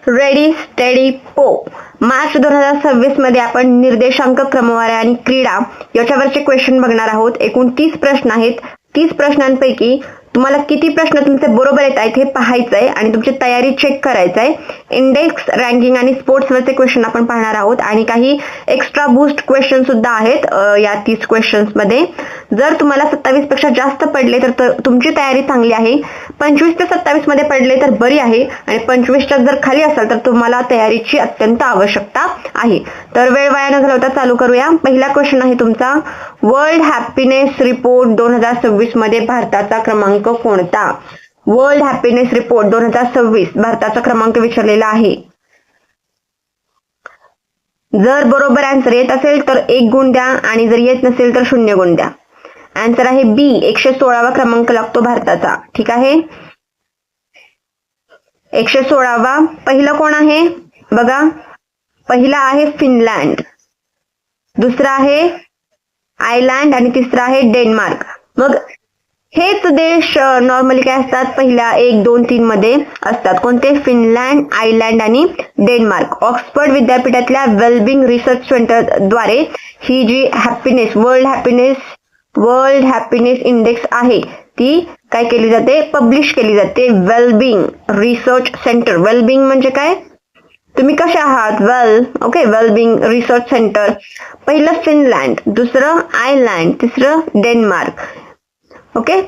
Ready steady पो. मार्च 2026 मध्ये आपण निर्देशांक, क्रमवाऱ्या आणि क्रीडा याच्यावरचे क्वेश्चन बघणार आहोत. एकूण 30 प्रश्न आहेत. 30 प्रश्नांपैकी तुम्हाला किती प्रश्न तुमचे बरोबर येत आहेत हे पाहायचंय आणि तुमची तयारी चेक करायचंय. इंडेक्स, रँकिंग आणि स्पोर्ट्स वरचे क्वेश्चन आपण पाहणार आहोत आणि काही एक्स्ट्रा बूस्ट क्वेश्चन सुद्धा आहेत या 30 क्वेश्चन्स मध्ये. जर तुम्हाला 27 पेक्षा जास्त पडले तर तुमची तयारी चांगली आहे. 25 ते 27 मध्ये पडले तर बरी आहे आणि 25च्या जर खाली असेल तर तुम्हाला तयारीची अत्यंत आवश्यकता आहे. तर वेळ वाया न घालवता चालू करूया. पहिला क्वेश्चन आहे तुमचा, वर्ल्ड हॅपीनेस रिपोर्ट 2026 मध्ये भारताचा क्रमांक कोणता? वर्ल्ड हॅपीनेस रिपोर्ट 2026 भारताचा क्रमांक विचारलेला आहे. जर बरोबर आन्सर येत असेल तर 1 गुण द्या आणि जर येत नसेल तर 0 गुण द्या. आन्सर आहे बी, 116वा क्रमांक लागतो भारताचा. ठीक आहे, 116वा. पहिलं कोण आहे बघा, पहिला आहे फिनलँड, दुसरा आहे आयर्लंड आणि तिसरा आहे डेन्मार्क. मग हेच देश नॉर्मली काय असतात, पहिल्या 1, 2, 3 मध्ये असतात. कोणते? फिनलँड, आयर्लंड आणि डेन्मार्क. ऑक्सफर्ड विद्यापीठातल्या वेलबिंग रिसर्च सेंटर द्वारे ही जी हॅपीनेस, वर्ल्ड हॅपीनेस इंडेक्स आहे ती काय केली जाते, पब्लिश केली जाते. Wellbeing research centre. वेलबिंग म्हणजे काय, तुम्ही कसे आहात, well. Okay, wellbeing research centre. पहिलं फिनलँड, दुसरं आयर्लंड, तिसरं डेन्मार्क. ओके,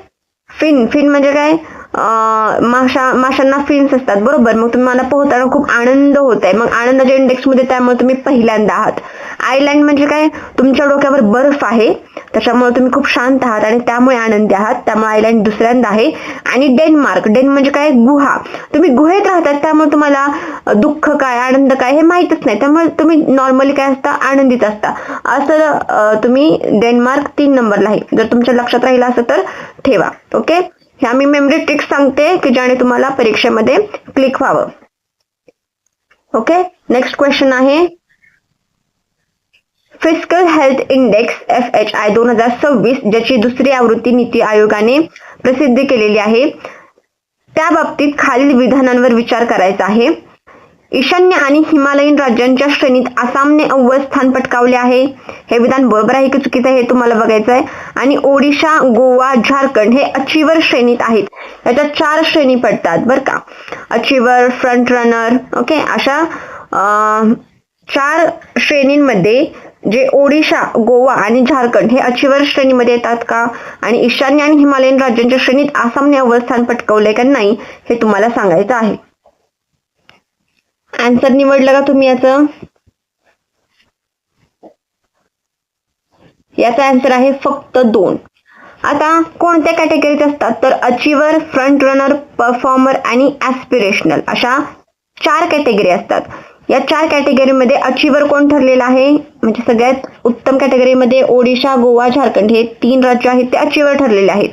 फिन म्हणजे काय, माशांना फिन्स असतात बरोबर. मग तुम्हाला पोहताना खूप आनंद होत आहे, मग आनंदाच्या इंडेक्स मध्ये त्यामुळे तुम्ही पहिल्यांदा आहात. आयर्लंड म्हणजे काय, तुमच्या डोक्यावर बर्फ आहे त्याच्यामुळे तुम्ही खूप शांत आहात आणि त्यामुळे आनंदी आहात, त्यामुळे आयर्लंड दुसऱ्यांदा आहे. आणि डेन्मार्क म्हणजे काय, गुहा. तुम्ही गुहेत राहतात त्यामुळे तुम्हाला दुःख काय, आनंद काय हे माहितच नाही, त्यामुळे तुम्ही नॉर्मली काय असता, आनंदीत असता. असं तुम्ही डेन्मार्क 3 नंबरला आहे. जर तुमच्या लक्षात राहिलं असं तर ठेवा. ओके, ह्या मी मेमरी ट्रिक्स सांगते की ज्याने तुम्हाला परीक्षेमध्ये क्लिक व्हावं. ओके, नेक्स्ट क्वेश्चन आहे, फिस्कल हेल्थ इंडेक्स FHI 2026 ज्याची दुसरी आवृत्ती नीती आयोगाने प्रसिद्ध केलेली आहे, त्या बाबतीत खालील विधानांवर विचार करायचा आहे. ईशान्य आणि हिमालयीन राज्यांच्या श्रेणीत आसामने अव्वल स्थान पटकावले आहे. हे विधान बरोबर आहे की चुकीचं आहे हे तुम्हाला बघायचं आहे. आणि ओडिशा, गोवा, झारखंड हे अचिव्हर श्रेणीत आहेत. याच्या 4 श्रेणी पडतात बरं का, अचिव्हर, फ्रंट रनर. ओके, अशा 4 श्रेणींमध्ये जे ओडिशा, गोवा आणि झारखंड हे अचिव्हर श्रेणीमध्ये येतात का, आणि ईशान्य आणि हिमालयीन राज्यांच्या श्रेणीत आसामने अव्वल स्थान पटकावले का नाही हे तुम्हाला सांगायचं आहे. आन्सर निवडलं का तुम्ही याचं? याचा आन्सर आहे फक्त 2. आता कोणत्या कॅटेगरीत असतात तर अचिव्हर, फ्रंट रनर, परफॉर्मर आणि ऍस्पिरेशनल अशा 4 कॅटेगरी असतात. या 4 कॅटेगरीमध्ये अचिव्हर कोण ठरलेला आहे, म्हणजे सगळ्यात उत्तम कॅटेगरीमध्ये ओडिशा, गोवा, झारखंड हे 3 राज्य आहेत ते अचिव्हर ठरलेले आहेत.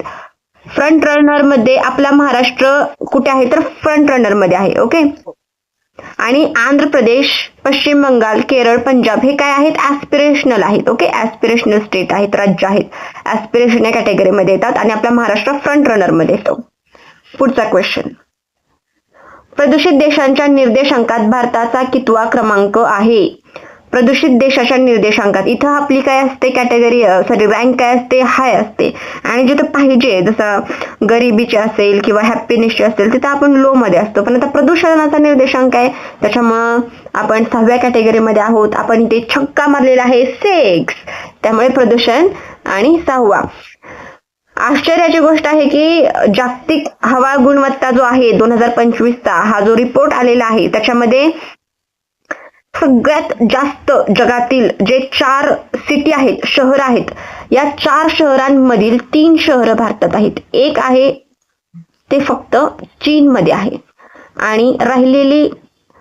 फ्रंट रनर मध्ये आपला महाराष्ट्र कुठे आहे तर फ्रंट रनर मध्ये आहे. ओके, आणि आंध्र प्रदेश, पश्चिम बंगाल, केरळ, पंजाब हे काय आहेत, ऍस्पिरेशनल आहेत. ओके, ऍस्पिरेशनल स्टेट आहेत, राज्य आहेत, ऍस्पिरेशन या कॅटेगरीमध्ये येतात आणि आपला महाराष्ट्र फ्रंट रनर मध्ये येतो. पुढचा क्वेश्चन, प्रदूषित देशांच्या निर्देशांकात भारताचा कितवा क्रमांक आहे? प्रदूषित देशाच्या निर्देशांकात इथं आपली काय असते कॅटेगरी, रँक काय असते, हाय असते. आणि जिथं पाहिजे जसं गरिबीचे असेल किंवा हॅपीनेसचे असेल तिथं आपण लो मध्ये असतो. पण आता प्रदूषणाचा निर्देशांक आहे त्याच्यामुळं आपण 6व्या कॅटेगरीमध्ये आहोत. आपण इथे छक्का मारलेला आहे 6, त्यामुळे प्रदूषण आणि 6वा. आश्चर्याची गोष्ट आहे की जागतिक हवा गुणवत्ता जो आहे 2025चा हा जो रिपोर्ट आलेला आहे त्याच्यामध्ये सगळ्यात जास्त जगातील जे 4 सिटी आहेत, शहर आहेत, या 4 शहरांमधील 3 शहरं भारतात आहेत. एक आहे ते फक्त चीनमध्ये आहे आणि राहिलेली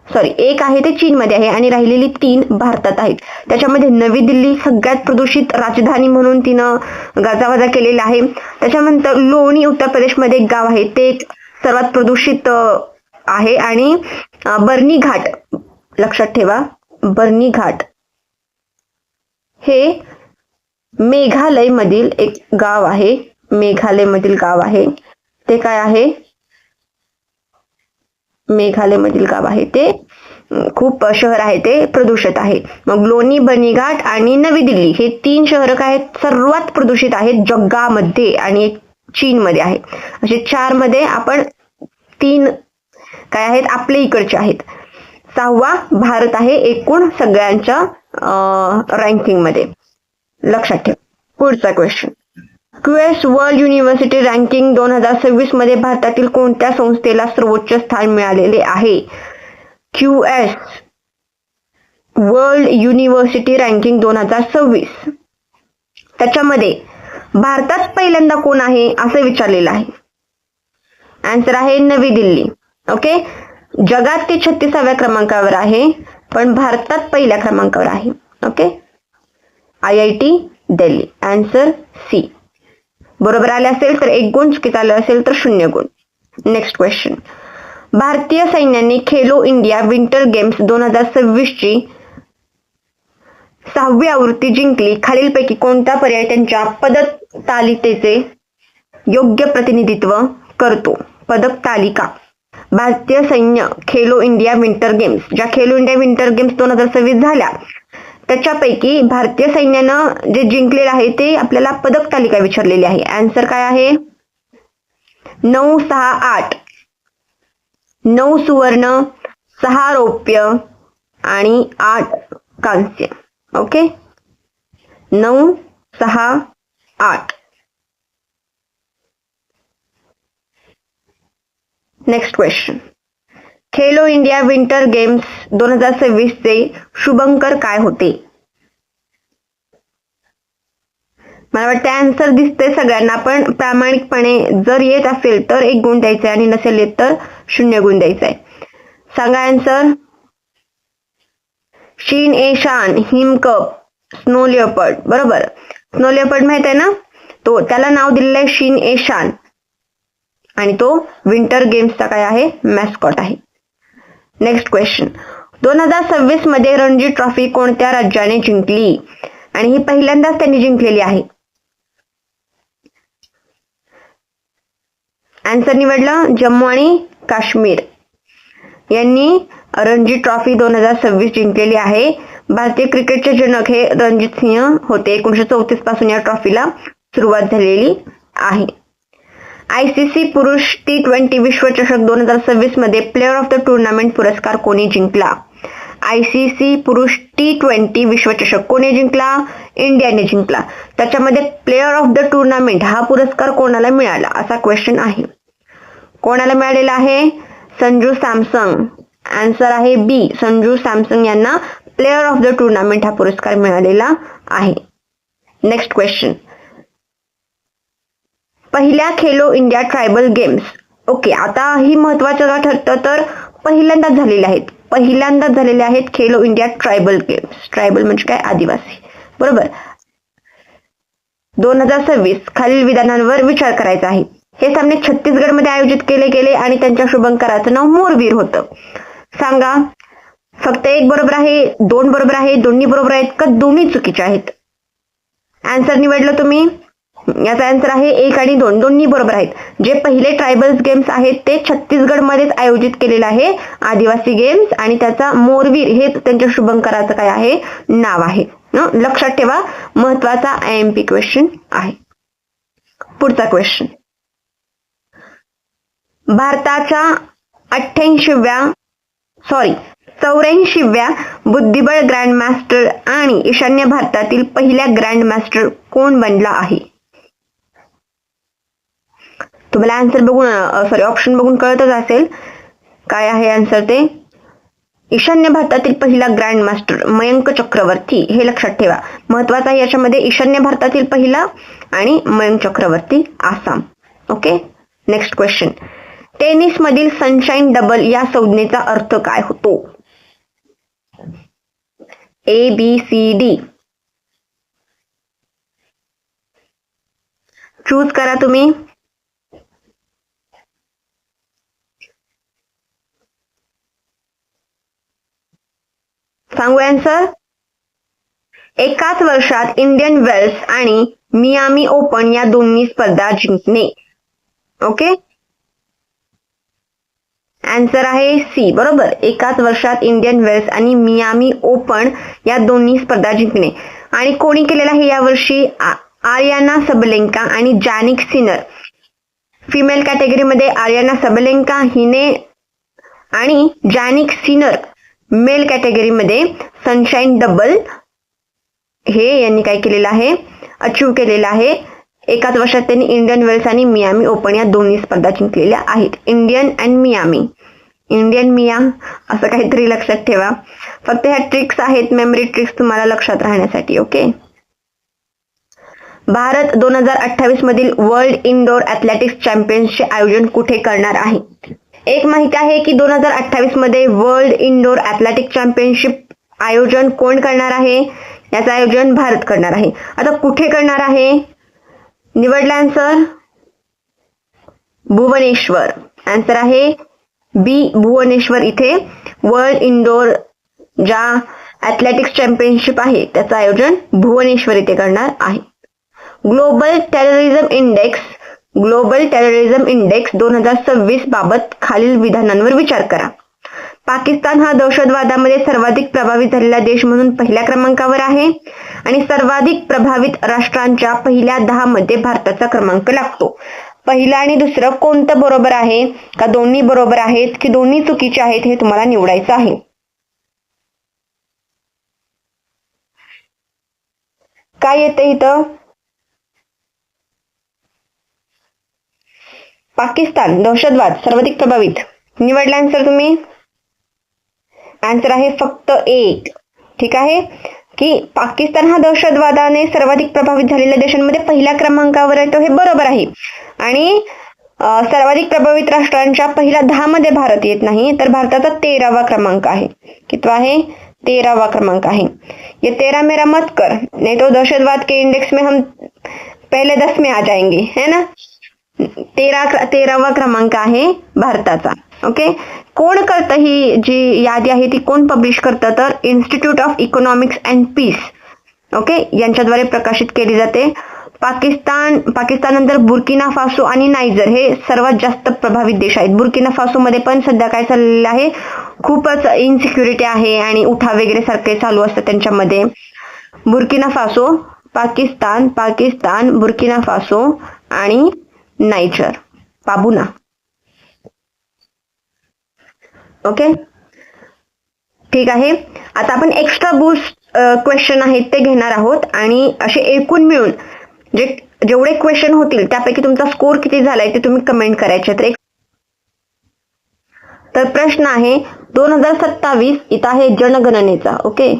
एक आहे ते चीनमध्ये आहे आणि राहिलेली 3 भारतात आहेत. त्याच्यामध्ये नवी दिल्ली सगळ्यात प्रदूषित राजधानी म्हणून तिनं गाजावाजा केलेला आहे. त्याच्यानंतर लोणी उत्तर प्रदेशमध्ये एक गाव आहे ते सर्वात प्रदूषित आहे. आणि बर्नी घाट, लक्षात ठेवा, बर्नी घाट हे मेघालय मधील एक गाव आहे. मेघालय मधील गाव आहे ते काय आहे, मेघालय मधील गाव आहे ते, खूप शहर आहे ते प्रदूषित आहे. मग लोणी, बनीघाट आणि नवी दिल्ली हे 3 शहर काय सर्वात प्रदूषित आहेत जगामध्ये आणि एक चीनमध्ये आहे. असे 4 मध्ये आपण 3 काय आहेत आपले इकडचे आहेत. 6वा भारत आहे एकूण सगळ्यांच्या रँकिंग मध्ये. लक्षात ठेव. पुढचा question, QS world university ranking 2026 मध्ये भारतातील कोणत्या संस्थेला सर्वोच्च स्थान मिळालेले आहे? क्यूएस वर्ल्ड युनिव्हर्सिटी रँकिंग 2026 त्याच्यामध्ये भारतात पहिल्यांदा कोण आहे असं विचारलेलं आहे. आन्सर आहे नवी दिल्ली. ओके, जगात ते 36व्या क्रमांकावर आहे पण भारतात पहिल्या क्रमांकावर आहे. Okay, IIT Delhi. Answer C. बरोबर आले असेल तर 1 गुण, चुकीचं आलं असेल तर 0 गुण. नेक्स्ट क्वेश्चन, भारतीय सैन्याने खेलो इंडिया विंटर गेम्स 2026 ची 6वी आवृत्ती जिंकली. खालीलपैकी कोणत्या पर्याय त्यांच्या पदक तालिकेचे योग्य प्रतिनिधित्व करतो? पदक तालिका. भारतीय सैन्य खेलो इंडिया विंटर गेम्स, ज्या खेलो इंडिया विंटर गेम्स 2026 झाल्या त्याच्यापैकी भारतीय सैन्यानं जे जिंकलेलं आहे ते आपल्याला पदक तालिका विचारलेली आहे. आन्सर काय आहे? 9, 6, 8. 9 सुवर्ण, 6 रौप्य आणि 8 कांस्य. Okay, 9, 6, 8. Next question, Khelo India winter games 2026 चे शुभंकर काय होते? मला वाटतं आन्सर दिसतंय सगळ्यांना, पण प्रामाणिकपणे जर येत असेल तर 1 गुण द्यायचा आणि नसेल येत तर 0 गुण द्यायचा आहे. सांगा आन्सर. शीन ए शान, हिमकप, स्नो लिओपर्ड. बरोबर, स्नो लिओपर्ड माहित आहे ना, तो त्याला नाव दिलेलं आहे शीन ए शान आणि तो विंटर गेम्सचा काय आहे? मॅस्कॉट आहे. नेक्स्ट क्वेश्चन, 2026 मध्ये रणजी ट्रॉफी कोणत्या राज्याने जिंकली? आणि ही पहिल्यांदाच त्यांनी जिंकलेली आहे. आन्सर निवडलं जम्मू आणि काश्मीर यांनी रणजी ट्रॉफी 2026 जिंकलेली आहे. भारतीय क्रिकेटचे जनक हे रणजित सिंह होते. 1934 पासून या ट्रॉफीला सुरुवात झालेली आहे. ICC पुरुष T20 विश्वचषक 2026 मध्ये प्लेअर ऑफ द टुर्नामेंट पुरस्कार कोणी जिंकला? ICC पुरुष T20 विश्वचषक कोणी जिंकला? इंडियाने जिंकला. त्याच्यामध्ये प्लेअर ऑफ द टुर्नामेंट हा पुरस्कार कोणाला मिळाला असा क्वेश्चन आहे. कोणाला मिळालेला आहे? संजू सॅमसन. आन्सर आहे बी, संजू सॅमसन यांना प्लेअर ऑफ द टुर्नामेंट हा पुरस्कार मिळालेला आहे. नेक्स्ट क्वेश्चन, पहिल्या Khelo India tribal games. Okay, आता ही महत्वाचं का ठरतं तर पहिल्यांदाच झालेले आहेत Khelo India tribal games. Tribal म्हणजे काय? आदिवासी. बरोबर. 2026 खालील विधानांवर विचार करायचा आहे. हे सामने छत्तीसगड मध्ये आयोजित केले गेले आणि त्यांच्या शुभंकराचं नाव मोरवीर होतं. सांगा, फक्त 1 बरोबर आहे, 2 बरोबर आहे, दोन्ही बरोबर आहेत का दोन्ही चुकीचे आहेत? आन्सर निवडलं तुम्ही. याचा आन्सर आहे 1 आणि 2 दोन्ही बरोबर आहेत. जे पहिले ट्रायबल्स गेम्स आहेत ते छत्तीसगड मध्येच आयोजित केलेलं आहे, आदिवासी गेम्स, आणि त्याचा मोरवीर हे त्यांच्या शुभंकराचं काय आहे? नाव आहे. लक्षात ठेवा, महत्वाचा IMP क्वेश्चन आहे. पुढचा क्वेश्चन, भारताच्या 84व्या बुद्धिबळ ग्रँड मास्टर आणि ईशान्य भारतातील पहिल्या ग्रँड मास्टर कोण बनला आहे? तुम्हाला आन्सर बघून ऑप्शन बघून कळतच असेल काय आहे आन्सर ते. ईशान्य भारतातील पहिला ग्रँड मास्टर मयंक चक्रवर्ती. हे लक्षात ठेवा, महत्वाचं आहे याच्यामध्ये ईशान्य भारतातील पहिला आणि Mayank Chakravarti Assam. Okay, next question, tennis मधील सनशाईन डबल या संज्ञेचा अर्थ काय होतो? ABCD चूज करा तुम्ही. सांगू आन्सर. एकाच वर्षात इंडियन वेल्स आणि मियामी ओपन या दोन्ही स्पर्धा जिंकणे. ओके, आन्सर आहे सी, बरोबर. एकाच वर्षात इंडियन वेल्स आणि मियामी ओपन या दोन्ही स्पर्धा जिंकणे. आणि कोणी केलेला आहे यावर्षी? आर्याना सबलेंका आणि जॅनिक सिनर. फिमेल कॅटेगरीमध्ये आर्याना सबलेंका हिने आणि जॅनिक सिनर मेल कॅटेगरीमध्ये सनशाईन डबल हे यांनी काय केलेलं आहे? अचीव्ह केलेलं आहे. एकाच वर्षात त्यांनी इंडियन वेल्स आणि मियामी ओपन या दोन्ही स्पर्धा जिंकलेल्या आहेत. इंडियन अँड मियामी, इंडियन मिया असं काहीतरी लक्षात ठेवा. फक्त ह्या ट्रिक्स आहेत, मेमरी ट्रिक्स तुम्हाला लक्षात राहण्यासाठी. ओके. भारत 2028 मधील वर्ल्ड इनडोअर ॲथलेटिक्स चॅम्पियन्सचे आयोजन कुठे करणार आहे? एक माहिती आहे की 2028 मध्ये वर्ल्ड इनडोअर ॲथलेटिक्स चॅम्पियनशिप आयोजन कोण करणार आहे? याचं आयोजन भारत करणार आहे. आता कुठे करणार आहे? निवडला आन्सर भुवनेश्वर. आन्सर आहे बी, भुवनेश्वर इथे वर्ल्ड इनडोअर ज्या ॲथलेटिक्स चॅम्पियनशिप आहे त्याचं आयोजन भुवनेश्वर इथे करणार आहे. ग्लोबल टेररिझम इंडेक्स 2026 बाबत खालील विधानांवर विचार करा. पाकिस्तान हा दहशतवादामध्ये सर्वाधिक प्रभावित झालेला देश म्हणून पहिल्या क्रमांकावर आहे आणि सर्वाधिक प्रभावित राष्ट्रांच्या पहिल्या 10 मध्ये भारताचा क्रमांक लागतो. पहिलं आणि दुसरं कोणतं बरोबर आहे? का दोन्ही बरोबर आहेत की दोन्ही चुकीचे आहेत हे तुम्हाला निवडायचं आहे. काय येतं इथं? पाकिस्तान दहशतवाद सर्वाधिक प्रभावित. निवडला आन्सर तुम्ही? आन्सर आहे फक्त एक. ठीक आहे की पाकिस्तान हा दहशतवादाने सर्वाधिक प्रभावित झालेल्या देशांमध्ये पहिल्या क्रमांकावर येतो, हे बरोबर आहे. आणि सर्वाधिक प्रभावित राष्ट्रांच्या पहिल्या 10 मध्ये भारत येत नाही, तर भारताचा 13वा क्रमांक आहे. कितवा आहे? 13वा क्रमांक आहे. ये 13 मेरा मत कर, नहीं तो दहशतवाद के इंडेक्स में हम पहले 10 में आ जाएंगे, है ना. 13वा क्रमांक आहे भारताचा. ओके. कोण करतं ही जी यादी आहे ती कोण पब्लिश करतं? तर institute of economics and peace, okay, यांच्याद्वारे प्रकाशित केली जाते. पाकिस्ताननंतर बुर्किना फासो आणि नायजर हे सर्वात जास्त प्रभावित देश आहेत. बुर्किना फासो मध्ये पण सध्या काय चाललेलं आहे? खूपच इनसिक्युरिटी आहे आणि उठाव वगैरे सारखे चालू असतात त्यांच्यामध्ये. Burkina Faso, Pakistan, Burkina Faso आणि नायजर, पाबुना. ओके. ठीक आहे. आता आपण एक्स्ट्रा बूस्ट क्वेश्चन आहेत ते घेणार आहोत आणि असे एकूण मिळून जेवढे क्वेश्चन होतील त्यापैकी तुमचा स्कोर किती झालाय ते तुम्ही कमेंट करायचे. तर प्रश्न आहे 2027 इथं आहे जनगणनेचा. ओके,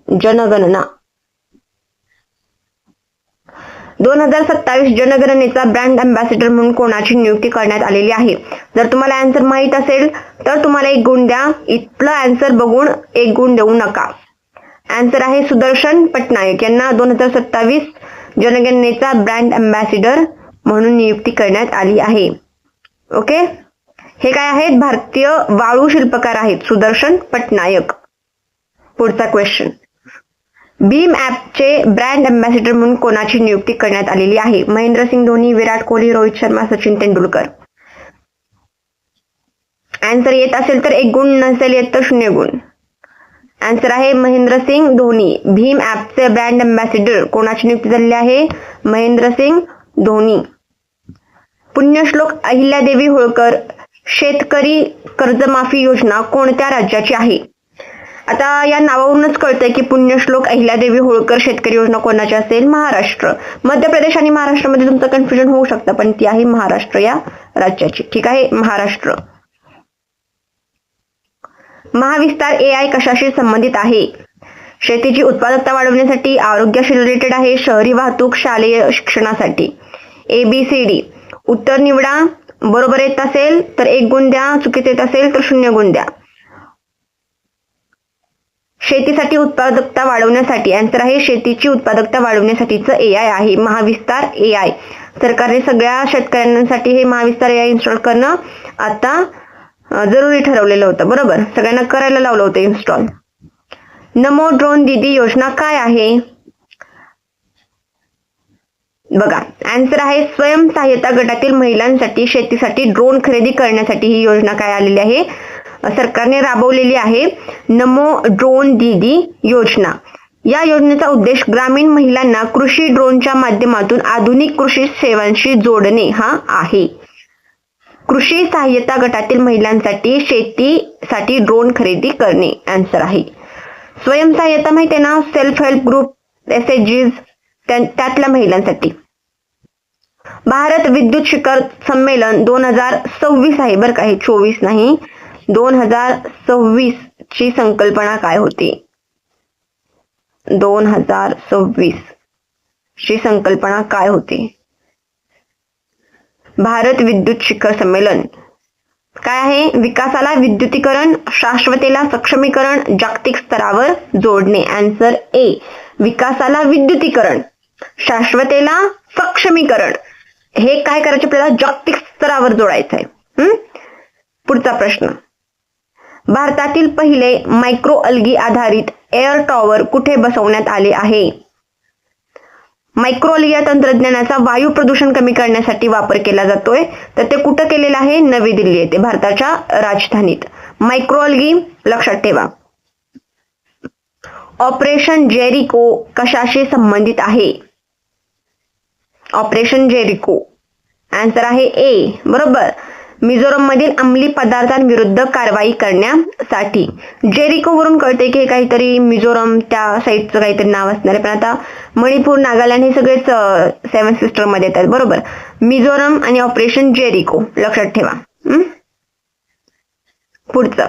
जनगणना 2027 जनगणनेचा ब्रँड अँबॅसिडर म्हणून कोणाची नियुक्ती करण्यात आलेली आहे? जर तुम्हाला आन्सर माहित असेल तर तुम्हाला 1 गुण द्या. इथलं आन्सर बघून 1 गुण देऊ नका. आन्सर आहे सुदर्शन पटनायक यांना 2027 जनगणनेचा ब्रँड अँबॅसिडर म्हणून नियुक्ती करण्यात आली आहे. ओके. हे काय आहेत? भारतीय वाळू शिल्पकार आहेत सुदर्शन पटनायक. पुढचा क्वेश्चन, भीम ॲपचे ब्रँड अँबॅसिडर म्हणून कोणाची नियुक्ती करण्यात आलेली आहे? महेंद्रसिंग धोनी, विराट कोहली, रोहित शर्मा, सचिन तेंडुलकर. आन्सर येत असेल तर 1 गुण, नसेल येत तर 0 गुण. आन्सर आहे महेंद्रसिंग धोनी. भीम ॲपचे ब्रँड अँबॅसिडर कोणाची नियुक्ती झालेली आहे? महेंद्रसिंग धोनी. पुण्यश्लोक अहिल्यादेवी होळकर शेतकरी कर्जमाफी योजना कोणत्या राज्याची आहे? आता या नावावरूनच कळतंय की पुण्यश्लोक अहिल्यादेवी होळकर शेतकरी योजना कोणाची असेल? महाराष्ट्र. मध्य प्रदेश आणि महाराष्ट्रामध्ये तुमचं कन्फ्युजन होऊ शकतं, पण ती आहे महाराष्ट्र या राज्याची. ठीक आहे, महाराष्ट्र. महाविस्तार AI कशाशी संबंधित आहे? शेतीची उत्पादकता वाढवण्यासाठी, आरोग्याशी रिलेटेड आहे, शहरी वाहतूक, शालेय शिक्षणासाठी. ABCD. उत्तर निवडा. बरोबर येत असेल तर 1 गुण द्या, चुकीचे येत असेल तर 0 गुण द्या. शेतीसाठी उत्पादकता वाढवण्यासाठी आन्सर आहे शेतीची उत्पादकता वाढवण्यासाठीचं AI आहे महाविस्तार AI. सरकारने सगळ्या शेतकऱ्यांसाठी हे महाविस्तार AI इन्स्टॉल करणं आता जरुरी ठरवलेलं होतं. बरोबर, सगळ्यांना करायला लावलं होतं इन्स्टॉल. नमो ड्रोन दीदी योजना काय आहे? बघा आन्सर आहे स्वयंसहाय्यता गटातील महिलांसाठी शेतीसाठी ड्रोन खरेदी करण्यासाठी ही योजना काय आलेली आहे, सरकारने राबवलेली आहे, नमो ड्रोन दीदी योजना. या योजनेचा उद्देश ग्रामीण महिलांना कृषी ड्रोनच्या माध्यमातून आधुनिक कृषी सेवांशी जोडणे हा आहे. कृषी सहाय्यता गटातील महिलांसाठी शेतीसाठी ड्रोन खरेदी करणे आन्सर आहे. स्वयंसहाय्यता माहिती आहे ना, सेल्फ हेल्प ग्रुप, एसएचजीज, त्यातल्या महिलांसाठी. भारत विद्युत शिखर संमेलन 2026 आहे बरं का, हे 24 नाही, 2026 ची संकल्पना काय होती, 2026 ची संकल्पना काय होती. भारत विद्युत शिखर संमेलन काय आहे, विकासाला विद्युतीकरण, शाश्वतेला सक्षमीकरण, जागतिक स्तरावर जोडणे. आन्सर ए, विकासाला विद्युतीकरण, शाश्वतेला सक्षमीकरण. हे काय करायचे आपल्याला, जागतिक स्तरावर जोडायचं आहे. पुढचा प्रश्न, भारतातील पहिले मायक्रो अल्गी आधारित एअर टॉवर कुठे बसवण्यात आले आहे. मायक्रो अल्गी या तंत्रज्ञानाचा वायू प्रदूषण कमी करण्यासाठी वापर केला जातोय, तर ते कुठं केलेलं आहे, नवी दिल्ली येथे, भारताच्या राजधानीत. मायक्रो अल्गी लक्षात ठेवा. ऑपरेशन जेरिको कशाशी संबंधित आहे. ऑपरेशन जेरिको आन्सर आहे ए, बरोबर, मिझोरम मधील अंमली पदार्थांविरुद्ध कारवाई करण्यासाठी. जेरिको वरून कळते की हे काहीतरी मिझोरम त्या साईडचं काहीतरी नाव असणार आहे, पण आता मणिपूर, नागालँड हे सगळेच 7 सिस्टर मध्ये येतात, बरोबर. मिझोरम आणि ऑपरेशन जेरिको लक्षात ठेवा. पुढचं,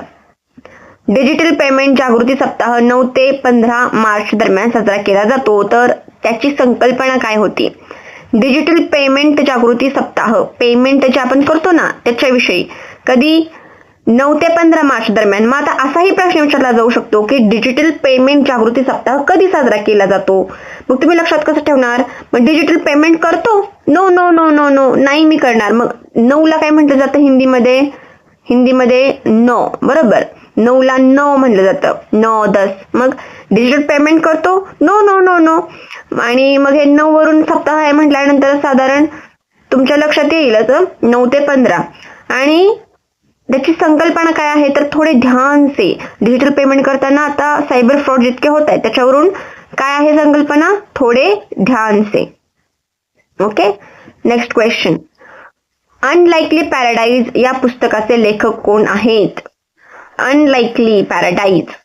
डिजिटल पेमेंट जागृती सप्ताह 9 ते 15 मार्च दरम्यान साजरा केला जातो, तर त्याची संकल्पना काय होती. डिजिटल पेमेंट जागृती सप्ताह, पेमेंट जे आपण करतो ना त्याच्याविषयी, कधी 9 ते 15 मार्च दरम्यान. मग आता असाही प्रश्न विचारला जाऊ शकतो की डिजिटल पेमेंट जागृती सप्ताह कधी साजरा केला जातो. मग तुम्ही लक्षात कसं ठेवणार, मग डिजिटल पेमेंट करतो, no no no no no नाही मी करणार. मग 9 ला काय म्हटलं जातं हिंदीमध्ये, हिंदीमध्ये नो, बरोबर, 9 ला नो म्हटलं जातं, 9 10. मग डिजिटल पेमेंट करतो, नो नो नो नो. आणि मग हे 9 वरून सप्ताह आहे म्हटल्यानंतर साधारण तुमच्या लक्षात येईलच 9 ते 15. आणि त्याची संकल्पना काय आहे, तर थोडे ध्यान से, डिजिटल पेमेंट करताना आता सायबर फ्रॉड जितके होत आहेत त्याच्यावरून काय आहे संकल्पना, थोडे ध्यान से. Okay, next question, Unlikely Paradise या पुस्तकाचे लेखक कोण आहेत. अनलाइकली पॅराडाइज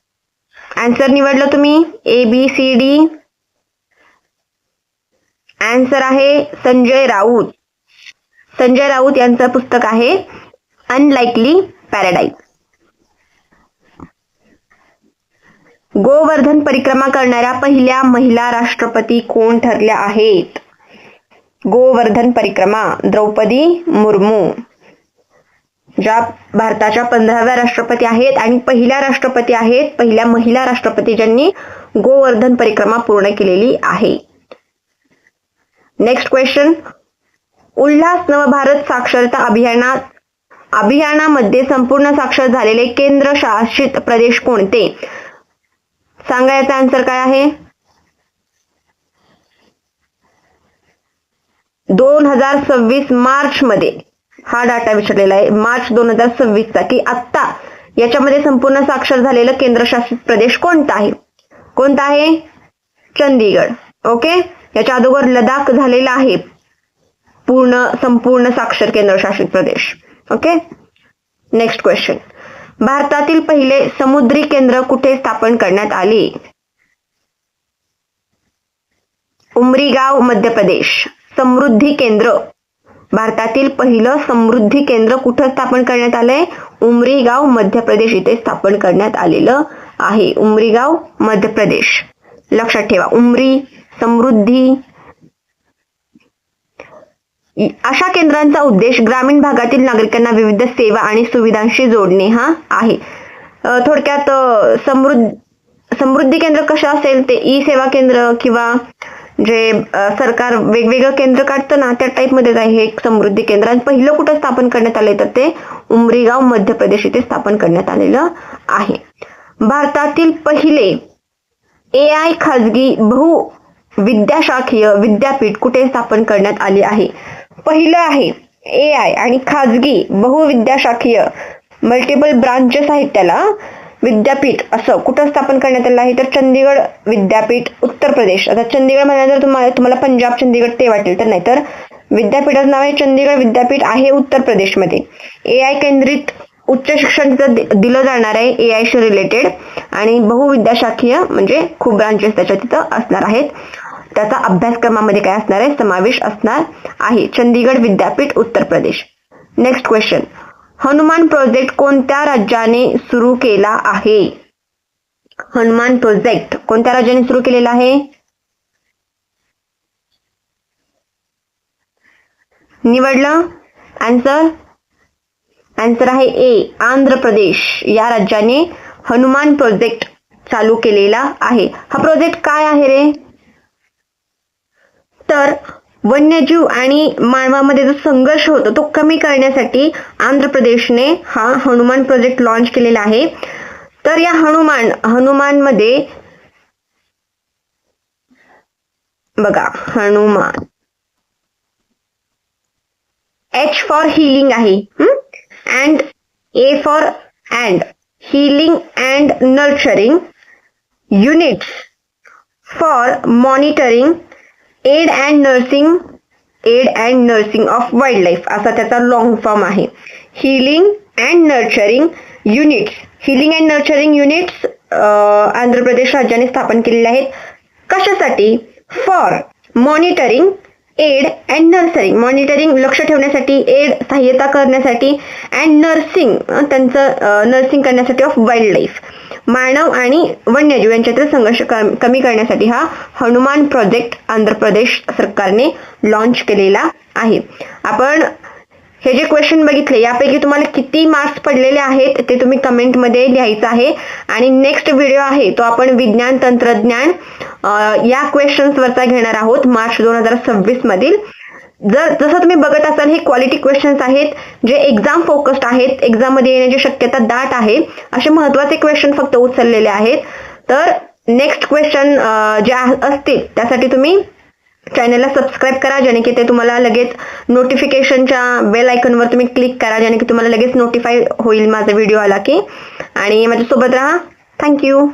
आन्सर निवडलं तुम्ही, A B C D. Answer आहे संजय राऊत. संजय राऊत यांचं पुस्तक आहे अनलाइकली पॅराडाइज. गोवर्धन परिक्रमा करणाऱ्या पहिल्या महिला राष्ट्रपती कोण ठरल्या आहेत. गोवर्धन परिक्रमा द्रौपदी मुर्मू, ज्या भारताच्या 15व्या राष्ट्रपती आहेत आणि पहिल्या राष्ट्रपती आहेत, पहिल्या महिला राष्ट्रपती ज्यांनी गोवर्धन परिक्रमा पूर्ण केलेली आहे. नेक्स्ट क्वेश्चन, उल्हास नवभारत साक्षरता अभियानामध्ये संपूर्ण साक्षर झालेले केंद्रशासित प्रदेश कोणते. सांगा याचा आन्सर काय आहे. 2026 मार्च मध्ये हा डाटा विचारलेला आहे, मार्च 2026 चा, की आत्ता याच्यामध्ये संपूर्ण साक्षर झालेलं केंद्रशासित प्रदेश कोणता आहे. कोणता आहे, चंदीगड. ओके, याच्या अगोदर लडाख झालेला आहे संपूर्ण साक्षर केंद्रशासित प्रदेश. ओके, नेक्स्ट क्वेश्चन, भारतातील पहिले समुद्री केंद्र कुठे स्थापन करण्यात आले. उमरीगाव मध्य प्रदेश. समृद्धी केंद्र, भारतातील पहिलं समृद्धी केंद्र कुठं स्थापन करण्यात आलंय, उमरीगाव मध्य प्रदेश इथे स्थापन करण्यात आलेलं आहे. उमरीगाव मध्य प्रदेश लक्षात ठेवा. उमरी, समृद्धी, अशा केंद्रांचा उद्देश ग्रामीण भागातील नागरिकांना विविध सेवा आणि सुविधांशी जोडणे हा आहे. थोडक्यात समृद्धी केंद्र कसं असेल ते ई सेवा केंद्र किंवा जे सरकार वेगवेगळं केंद्र काढतं ना त्या टाईप मध्येच आहे हे समृद्धी केंद्र. आणि पहिलं कुठं स्थापन करण्यात आले तर ते उमरीगाव मध्य प्रदेश इथे स्थापन करण्यात आलेलं आहे. भारतातील पहिले AI खाजगी विद्याशाखीय विद्यापीठ कुठे स्थापन करण्यात आली आहे? पहिलं आहे AI आणि खाजगी बहुविद्याशाखीय मल्टिपल ब्रांचेस आहेत त्याला विद्यापीठ असं कुठं स्थापन करण्यात आलं आहे? तर चंदीगड विद्यापीठ उत्तर प्रदेश. आता चंदीगड म्हणाल्यानंतर तुम्हाला पंजाब चंदीगड ते वाटेल, तर नाही, तर विद्यापीठाचं नाव आहे चंदीगड विद्यापीठ आहे उत्तर प्रदेशमध्ये. AI केंद्रित उच्च शिक्षण दिलं जाणार आहे AI शी रिलेटेड आणि बहुविद्याशाखीय म्हणजे खूप ब्रांचेस त्याच्या तिथं असणार आहेत. त्याचा अभ्यासक्रमामध्ये काय असणार आहे? समावेश असणार आहे. चंदीगड विद्यापीठ Uttar Pradesh. Next question, Hanuman project कोणत्या राज्याने सुरू केला आहे? हनुमान प्रोजेक्ट कोणत्या राज्याने सुरू केलेला आहे? निवडलं आन्सर? आन्सर आहे ए, आंध्र प्रदेश या राज्याने हनुमान प्रोजेक्ट चालू केलेला आहे. हा प्रोजेक्ट काय आहे रे? तर वन्यजीव आणि मानवामध्ये जो संघर्ष होतो तो कमी करण्यासाठी आंध्र प्रदेशने हा हनुमान प्रोजेक्ट लॉन्च केलेला आहे. तर या हनुमानमध्ये बघा, हनुमान H फॉर हिलिंग आहे and A for and healing and nurturing, units for monitoring, aid and nursing of wildlife असा त्याचा लॉंग फॉर्म आहे. Healing and nurturing units Andhra Pradesh राज्याने स्थापन केलेले आहेत. कशासाठी? For monitoring, aid and nursing, monitoring लक्ष ठेवण्यासाठी, एड सहाय्यता करण्यासाठी, अँड नर्सिंग त्यांचं नर्सिंग करण्यासाठी ऑफ वाईल्ड लाईफ, मानव आणि वन्यजीव यांच्यातील संघर्ष कमी करण्यासाठी हा हनुमान प्रोजेक्ट आंध्र प्रदेश सरकारने लॉन्च केलेला आहे. आपण हे जे क्वेश्चन बघितले यापैकी तुम्हाला किती मार्क्स पडलेले आहेत ते तुम्ही कमेंटमध्ये लिहायचं आहे. आणि नेक्स्ट व्हिडिओ आहे तो आपण विज्ञान तंत्रज्ञान या क्वेश्चन्सवरचा घेणार आहोत मार्च 2026 मधील. जसं तुम्ही बघत असाल हे क्वालिटी क्वेश्चन्स आहेत जे एक्झाम फोकस्ड आहेत, एक्झाम मध्ये येण्याची शक्यता दाट आहे, असे महत्वाचे क्वेश्चन फक्त उचललेले आहेत. तर नेक्स्ट क्वेश्चन जे असतील त्यासाठी तुम्ही चॅनलला सबस्क्राईब करा, ज्याने की ते तुम्हाला लगेच नोटिफिकेशनच्या बेल आयकॉनवर तुम्ही क्लिक करा, ज्याने की तुम्हाला लगेच नोटिफाय होईल माझा व्हिडिओ आला की. आणि माझ्यासोबत राहा. थँक्यू.